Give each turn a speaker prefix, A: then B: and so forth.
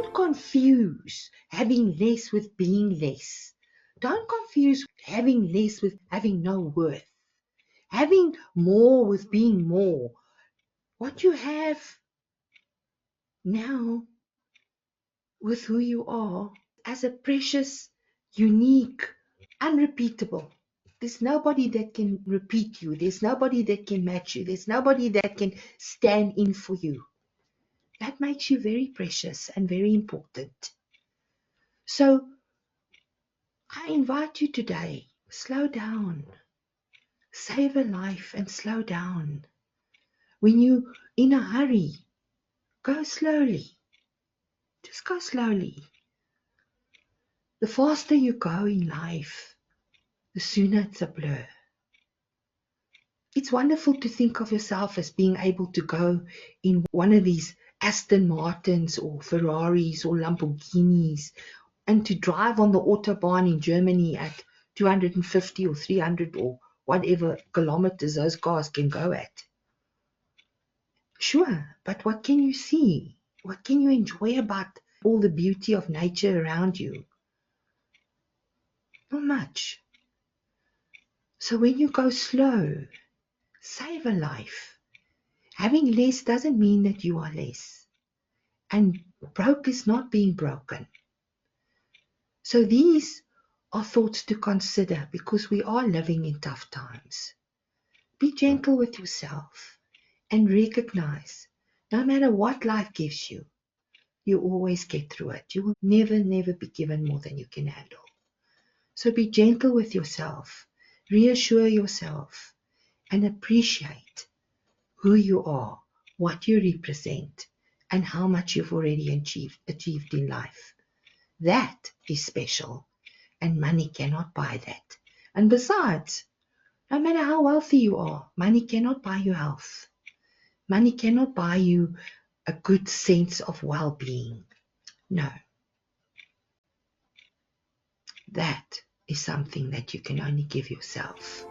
A: don't confuse having less with being less. Don't confuse having less with having no worth. Having more with being more. What you have now with who you are as a precious, unique, unrepeatable. There's nobody that can repeat you. There's nobody that can match you. There's nobody that can stand in for you. That makes you very precious and very important. So I invite you today, slow down. Savor life and slow down. When you're in a hurry, go slowly. Just go slowly. The faster you go in life, the sooner it's a blur. It's wonderful to think of yourself as being able to go in one of these Aston Martins or Ferraris or Lamborghinis and to drive on the Autobahn in Germany at 250 or 300 or whatever kilometers those cars can go at. Sure, but what can you see? What can you enjoy about all the beauty of nature around you? Not much. So when you go slow, savor life. Having less doesn't mean that you are less. And broke is not being broken. So these are thoughts to consider because we are living in tough times. Be gentle with yourself and recognize no matter what life gives you, you always get through it. You will never be given more than you can handle. So be gentle with yourself, reassure yourself, and appreciate who you are, what you represent, and how much you've already achieved in life. That is special, and money cannot buy that. And besides, no matter how wealthy you are, money cannot buy you health. Money cannot buy you a good sense of well-being. No. That is something that you can only give yourself.